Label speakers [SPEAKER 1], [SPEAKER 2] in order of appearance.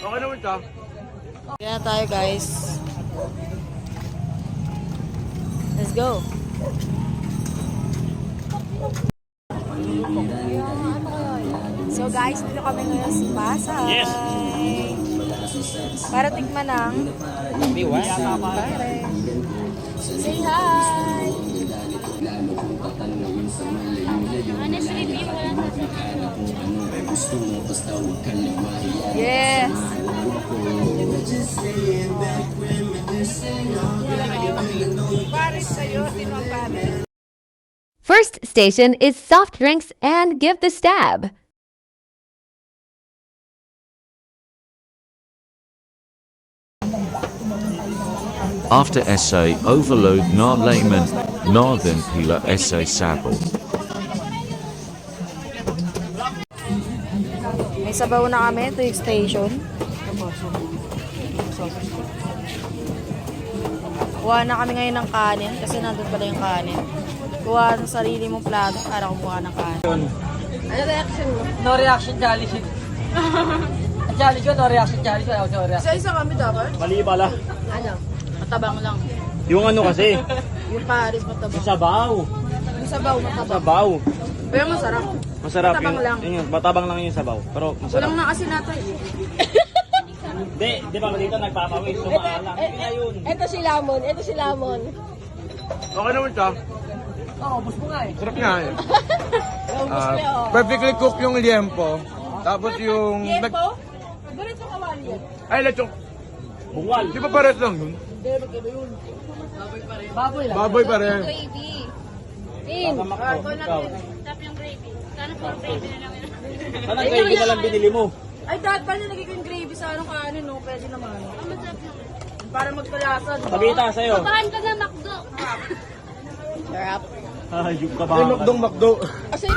[SPEAKER 1] Okay naman siya.
[SPEAKER 2] Kaya tayo guys. Let's go. So guys, dito kami ngayon sa Pasay.
[SPEAKER 1] Yes.
[SPEAKER 2] Para tikman ng pare. Say hi!
[SPEAKER 3] Honest review, wala sa
[SPEAKER 2] Yes!
[SPEAKER 4] First station is soft drinks and give the stab.
[SPEAKER 5] After essay overload na layman, northern pila essay sabo.
[SPEAKER 2] May sabaw na kami, tuwing station. Kuha na kami ngayon ng kanin kasi nandun pala yung kanin. Kuha ng sarili mong plato para kumuha ng kanin.
[SPEAKER 6] Ano reaction mo? No reaction, Jolly. Jolly ko, no reaction, Jolly. No reaction.
[SPEAKER 2] Isa-isa kami dapat?
[SPEAKER 1] Mali pala.
[SPEAKER 2] Ano? Matabang lang.
[SPEAKER 1] Yung ano kasi,
[SPEAKER 2] Yung Paris matabang.
[SPEAKER 1] yung sabaw.
[SPEAKER 2] Yung sabaw matabang.
[SPEAKER 1] Sabaw.
[SPEAKER 2] Pero masarap.
[SPEAKER 1] Masarap
[SPEAKER 2] Matabang lang.
[SPEAKER 1] Yun, matabang lang yung sabaw. Pero masarap.
[SPEAKER 2] Kulang na kasi natin.
[SPEAKER 1] Di ba dito nagpapawis, sumaalang. Yun.
[SPEAKER 6] Ito si Lamon, ito si Lamon.
[SPEAKER 1] Okay naman siya.
[SPEAKER 6] Oo, bus mo nga eh.
[SPEAKER 1] Sarap nga eh.
[SPEAKER 6] Bus mo oh.
[SPEAKER 1] Perfectly cooked yung liempo. Tapos yung...
[SPEAKER 6] Yempo? Ganito kawali yan.
[SPEAKER 1] Ay, lechong. Bungal. Di ba pares lang yun?
[SPEAKER 6] Hindi, magkaiba yun. Baboy lang.
[SPEAKER 1] Baboy pa rin.
[SPEAKER 3] gravy.
[SPEAKER 6] In.
[SPEAKER 3] Tap yung gravy. Sana puro gravy na lang yun.
[SPEAKER 1] Sana gravy na lang binili mo.
[SPEAKER 2] Ay, dahil pala nilagay ko yung gravy sa anong kanin, no? Pwede naman.
[SPEAKER 3] Ang masarap naman.
[SPEAKER 2] Para magkalasa, di ba?
[SPEAKER 1] Pabita sa'yo.
[SPEAKER 3] Bahan ka na McDo.
[SPEAKER 2] Sarap.
[SPEAKER 1] Ayup ka ba? Yung McDo.
[SPEAKER 6] Kasi